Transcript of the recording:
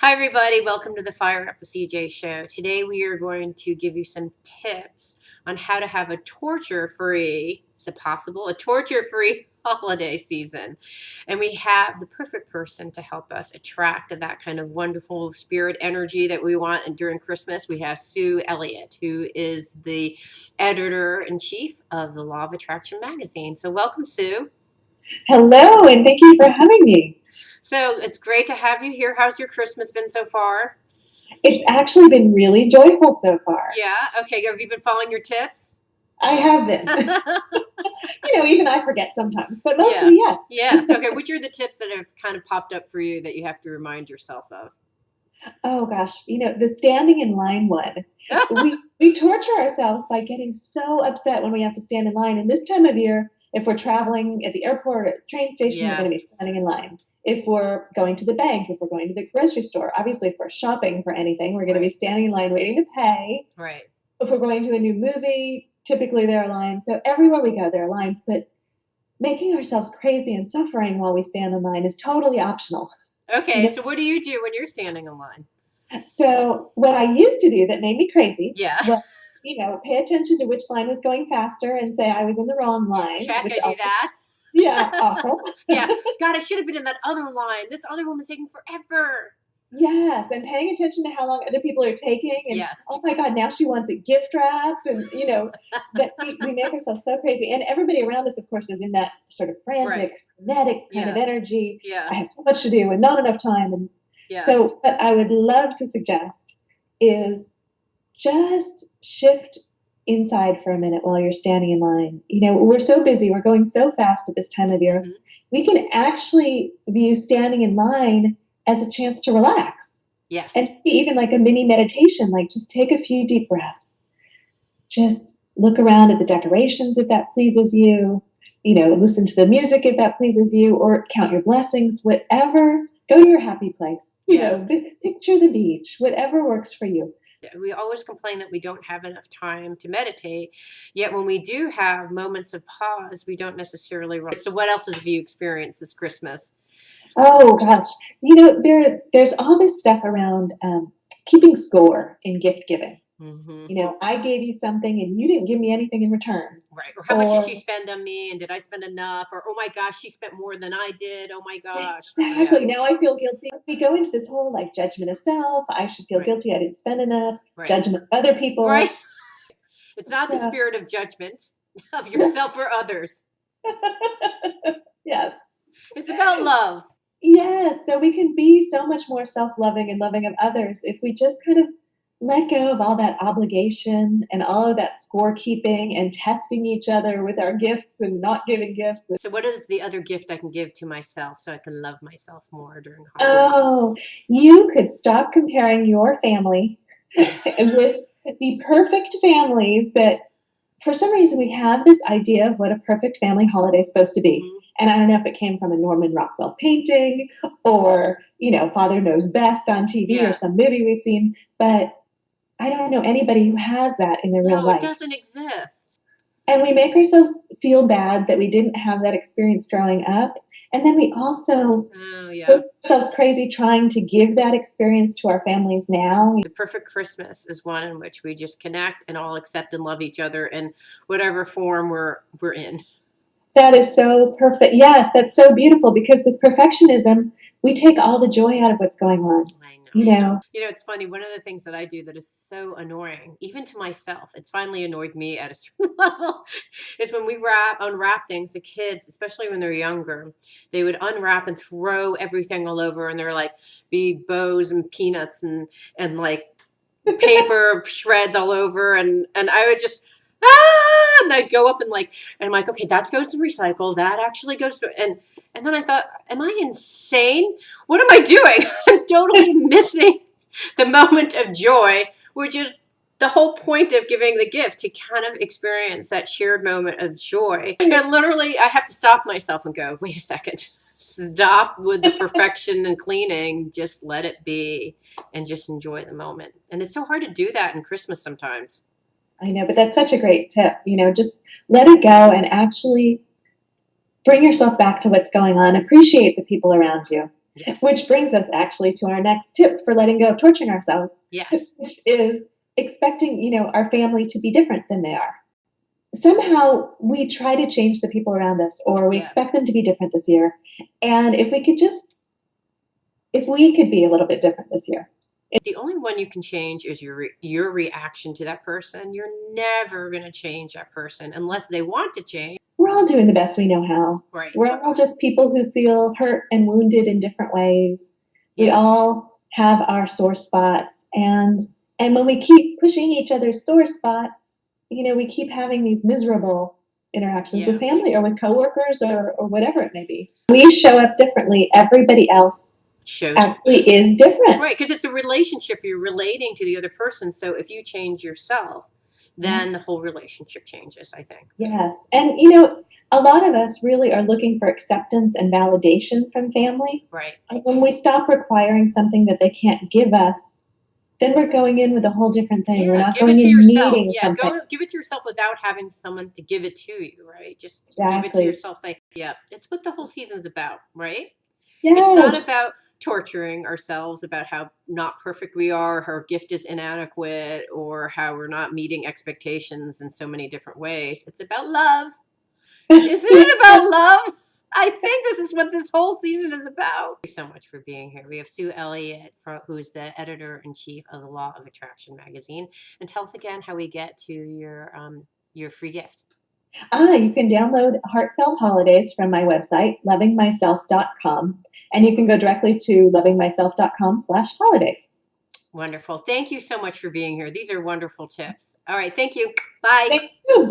Hi, everybody. Welcome to the Fire Up with CJ show. Today, we are going to give you some tips on how to have a torture free, is it possible? A torture free holiday season. And we have the perfect person to help us attract that kind of wonderful spirit energy that we want. And during Christmas, we have Sue Elliott, who is the editor in chief of the Law of Attraction magazine. So, welcome, Sue. Hello, and thank you for having me. So, it's great to have you here. How's your Christmas been so far? It's actually been really joyful so far. Yeah. Okay. Have you been following your tips? I have been. Even I forget sometimes, but Yeah. mostly yes. Yes. Okay. Which are the tips that have kind of popped up for you that you have to remind yourself of? Oh gosh, the standing in line one. We torture ourselves by getting so upset when we have to stand in line. And this time of year, if we're traveling at the airport or at the train station, we're going to be Yes. standing in line. If we're going to the bank, if we're going to the grocery store, obviously if we're shopping for anything, we're going to be Right. standing in line waiting to pay. Right. If we're going to a new movie, typically there are lines. So everywhere we go, there are lines. But making ourselves crazy and suffering while we stand in line is totally optional. You Okay. know? So, what do you do when you're standing in line? So what I used to do that made me crazy Yeah. was, pay attention to which line was going faster and say I was in the wrong Yeah. line, Check. which I do also, that. yeah, awful. Yeah. God, I should have been in that other line. This other one was taking forever. Yes, and paying attention to how long other people are taking, and Yes. oh my God, now she wants it gift wrapped, and but we make ourselves so crazy, and everybody around us, of course, is in that sort of Right. frantic, frenetic kind of Yeah. energy. Yeah. I have so much to do and not enough time, and Yes. so what I would love to suggest is just shift inside for a minute while you're standing in line. We're so busy, we're going so fast at this time of year. Hmm. We can actually view standing in line as a chance to relax. And Yes. even like a mini meditation, like just take a few deep breaths. Just look around at the decorations if that pleases you. Listen to the music if that pleases you, or count your blessings, whatever. Go to your happy place. Yeah. Picture the beach, whatever works for you. We always complain that we don't have enough time to meditate. Yet when we do have moments of pause, we don't necessarily run. So, what else have you experienced this Christmas? Oh gosh, there's all this stuff around keeping score in gift giving. Hmm. I gave you something and you didn't give me anything in return, Right. Or how much did she or spend on me? And did I spend enough? Or, oh my gosh, she spent more than I did. Oh my gosh. Yeah. exactly. Now I feel guilty. We go into this whole like judgment of self. I should feel Right. guilty. I didn't spend enough. Right. Judgment of other people. Right. It's not the So spirit of judgment of yourself or others, yes, it's about love. yes. So we can be so much more self-loving and loving of others if we just kind of let go of all that obligation and all of that scorekeeping and testing each other with our gifts and not giving gifts. So, what is the other gift I can give to myself so I can love myself more during the holidays? Oh, you could stop comparing your family with the perfect families that for some reason we have this idea of what a perfect family holiday is supposed to be. Hmm. And I don't know if it came from a Norman Rockwell painting or, Father Knows Best on TV or Yeah. some movie we've seen, but I don't know anybody who has that in their real No, it life. doesn't exist. And we make ourselves feel bad that we didn't have that experience growing up. And then we also Oh, yeah. make ourselves crazy trying to give that experience to our families now. The perfect Christmas is one in which we just connect and all accept and love each other in whatever form we're in. That is so perfect. Yes, that's so beautiful because with perfectionism, we take all the joy out of what's going on. I know. You know, It's funny. One of the things that I do that is so annoying, even to myself, it's finally annoyed me at a certain level, is when we unwrap things. The kids, especially when they're younger, they would unwrap and throw everything all over, and they're like be bows and peanuts and like paper shreds all over, and I would just and I'd go up and I'm like, okay, that goes to recycle. That actually goes to and then I thought, am I insane? What am I doing? I'm totally missing the moment of joy, which is the whole point of giving the gift, to kind of experience that shared moment of joy. And literally, I have to stop myself and go, wait a second. Stop with the perfection and cleaning. Just let it be and just enjoy the moment. And it's so hard to do that in Christmas sometimes. I know, but that's such a great tip. Just let it go and actually bring yourself back to what's going on. Appreciate the people around you. Yes. Which brings us actually to our next tip for letting go of torturing ourselves, Yes. which is expecting, our family to be different than they are. Somehow we try to change the people around us, or we Yeah. expect them to be different this year. And if we could be a little bit different this year. The only one you can change is your reaction to that person. You're never going to change that person unless they want to change. We're all doing the best we know how. Right. We're all just people who feel hurt and wounded in different ways. We Yes. all have our sore spots, and when we keep pushing each other's sore spots, we keep having these miserable interactions Yeah. with family or with coworkers or whatever it may be. We show up differently. Everybody else Shows actually is different. right, because it's a relationship. You're relating to the other person. So if you change yourself, then the whole relationship changes, I think. Yes. And, a lot of us really are looking for acceptance and validation from family. Right. And when we stop requiring something that they can't give us, then we're going in with a whole different thing. We're not give going it to in yourself. needing Yeah, something. give it to yourself without having someone to give it to you, right? Just give it Exactly. to yourself. Say, yeah, it's what the whole season's about, right? Yes. It's not about torturing ourselves about how not perfect we are, how our gift is inadequate, or how we're not meeting expectations in so many different ways. It's about love. Isn't it about love? I think this is what this whole season is about. Thank you so much for being here. We have Sue Elliott, who's the editor-in-chief of the Law of Attraction magazine. And tell us again how we get to your free gift. You can download Heartfelt Holidays from my website, lovingmyself.com, and you can go directly to lovingmyself.com/holidays. Wonderful. Thank you so much for being here. These are wonderful tips. All right. Thank you. Bye. Thank you.